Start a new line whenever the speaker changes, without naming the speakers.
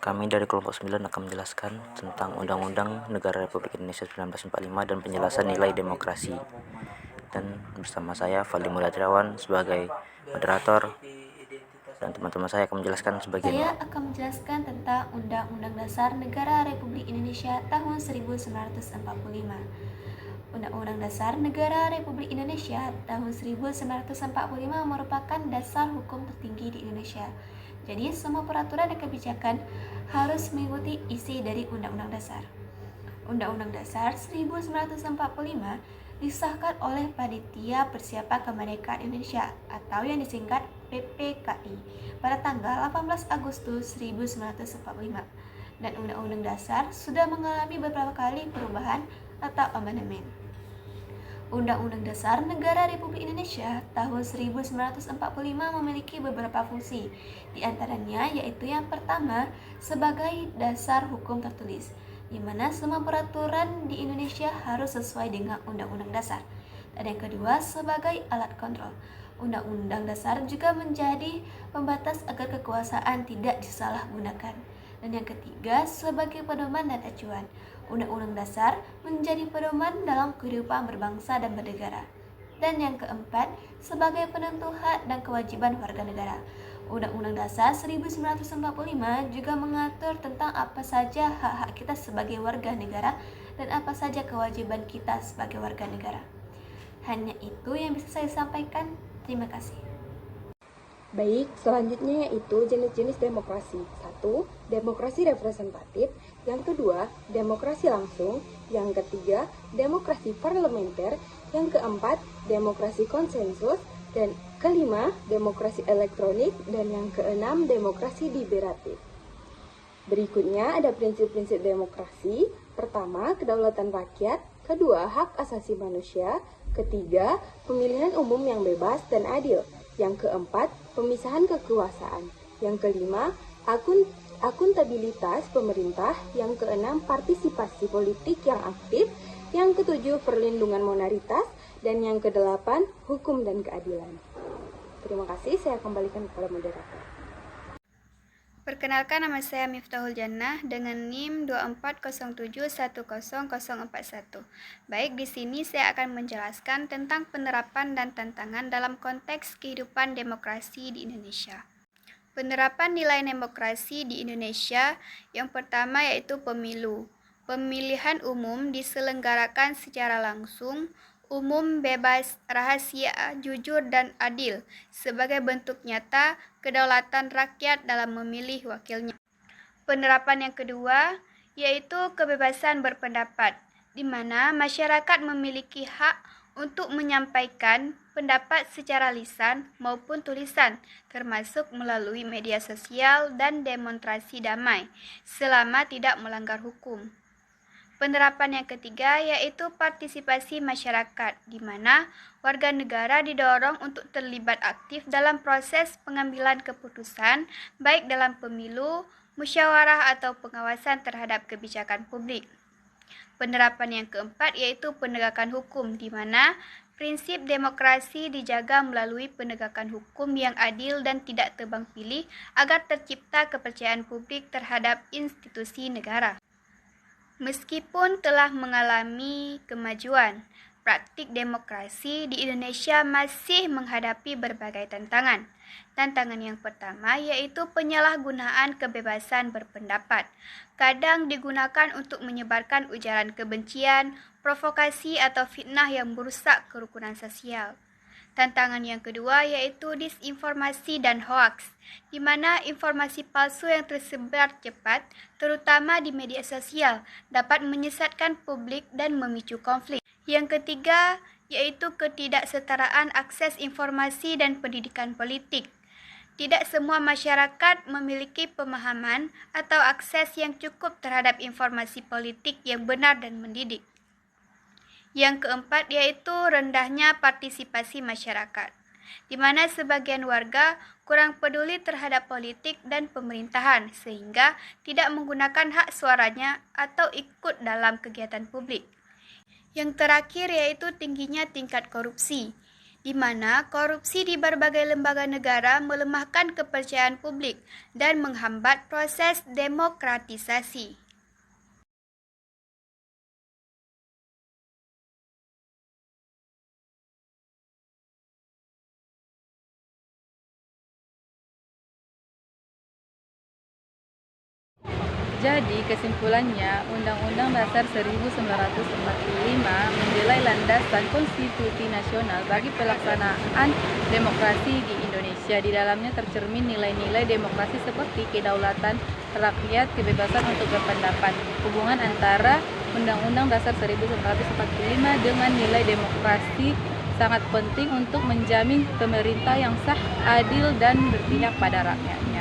Kami dari kelompok 9 akan menjelaskan tentang Undang-Undang Negara Republik Indonesia 1945 dan penjelasan nilai demokrasi. Dan bersama saya Fadli Muladriawan sebagai moderator, dan teman-teman saya akan menjelaskan sebagian.
Saya akan menjelaskan tentang Undang-Undang Dasar Negara Republik Indonesia tahun 1945. Undang-Undang Dasar Negara Republik Indonesia tahun 1945 merupakan dasar hukum tertinggi di Indonesia. Jadi, semua peraturan dan kebijakan harus mengikuti isi dari Undang-Undang Dasar. Undang-Undang Dasar 1945 disahkan oleh Panitia Persiapan Kemerdekaan Indonesia atau yang disingkat PPKI pada tanggal 18 Agustus 1945, dan Undang-Undang Dasar sudah mengalami beberapa kali perubahan atau amandemen. Undang-Undang Dasar Negara Republik Indonesia tahun 1945 memiliki beberapa fungsi, di antaranya yaitu yang pertama sebagai dasar hukum tertulis, di mana semua peraturan di Indonesia harus sesuai dengan Undang-Undang Dasar. Dan yang kedua sebagai alat kontrol. Undang-Undang Dasar juga menjadi pembatas agar kekuasaan tidak disalahgunakan. Dan yang ketiga sebagai pedoman dan acuan. Undang-Undang Dasar menjadi pedoman dalam kehidupan berbangsa dan bernegara. Dan yang keempat sebagai penentu hak dan kewajiban warga negara. Undang-Undang Dasar 1945 juga mengatur tentang apa saja hak-hak kita sebagai warga negara dan apa saja kewajiban kita sebagai warga negara. Hanya itu yang bisa saya sampaikan. Terima kasih.
Baik, selanjutnya yaitu jenis-jenis demokrasi. 1. Demokrasi representatif. Yang kedua, demokrasi langsung. Yang ketiga, demokrasi parlementer. Yang keempat, demokrasi konsensus. Dan kelima, demokrasi elektronik. Dan yang keenam, demokrasi deliberatif. Berikutnya ada prinsip-prinsip demokrasi. Pertama, kedaulatan rakyat. Kedua, hak asasi manusia. Ketiga, pemilihan umum yang bebas dan adil. Yang keempat, pemisahan kekuasaan. Yang kelima, akuntabilitas pemerintah. Yang keenam, partisipasi politik yang aktif. Yang ketujuh, perlindungan minoritas. Dan yang kedelapan, hukum dan keadilan. Terima kasih, saya kembalikan kepada moderator.
Perkenalkan, nama saya Miftahul Jannah dengan NIM 2407100041. Baik, di sini saya akan menjelaskan tentang penerapan dan tantangan dalam konteks kehidupan demokrasi di Indonesia. Penerapan nilai demokrasi di Indonesia yang pertama yaitu pemilu. Pemilihan umum diselenggarakan secara langsung, umum, bebas, rahasia, jujur, dan adil sebagai bentuk nyata kedaulatan rakyat dalam memilih wakilnya. Penerapan yang kedua yaitu kebebasan berpendapat, di mana masyarakat memiliki hak untuk menyampaikan pendapat secara lisan maupun tulisan, termasuk melalui media sosial dan demonstrasi damai, selama tidak melanggar hukum. Penerapan yang ketiga yaitu partisipasi masyarakat, di mana warga negara didorong untuk terlibat aktif dalam proses pengambilan keputusan, baik dalam pemilu, musyawarah, atau pengawasan terhadap kebijakan publik. Penerapan yang keempat yaitu penegakan hukum, di mana prinsip demokrasi dijaga melalui penegakan hukum yang adil dan tidak tebang pilih agar tercipta kepercayaan publik terhadap institusi negara. Meskipun telah mengalami kemajuan, praktik demokrasi di Indonesia masih menghadapi berbagai tantangan. Tantangan yang pertama yaitu penyalahgunaan kebebasan berpendapat. Kadang digunakan untuk menyebarkan ujaran kebencian, provokasi, atau fitnah yang merusak kerukunan sosial. Tantangan yang kedua yaitu disinformasi dan hoaks, di mana informasi palsu yang tersebar cepat, terutama di media sosial, dapat menyesatkan publik dan memicu konflik. Yang ketiga yaitu ketidaksetaraan akses informasi dan pendidikan politik. Tidak semua masyarakat memiliki pemahaman atau akses yang cukup terhadap informasi politik yang benar dan mendidik. Yang keempat yaitu rendahnya partisipasi masyarakat, di mana sebagian warga kurang peduli terhadap politik dan pemerintahan sehingga tidak menggunakan hak suaranya atau ikut dalam kegiatan publik. Yang terakhir yaitu tingginya tingkat korupsi, di mana korupsi di berbagai lembaga negara melemahkan kepercayaan publik dan menghambat proses demokratisasi.
Jadi kesimpulannya, Undang-Undang Dasar 1945 menilai landasan konstitusi nasional bagi pelaksanaan demokrasi di Indonesia. Di dalamnya tercermin nilai-nilai demokrasi seperti kedaulatan rakyat, kebebasan untuk berpendapat. Hubungan antara Undang-Undang Dasar 1945 dengan nilai demokrasi sangat penting untuk menjamin pemerintah yang sah, adil, dan berpihak pada rakyatnya.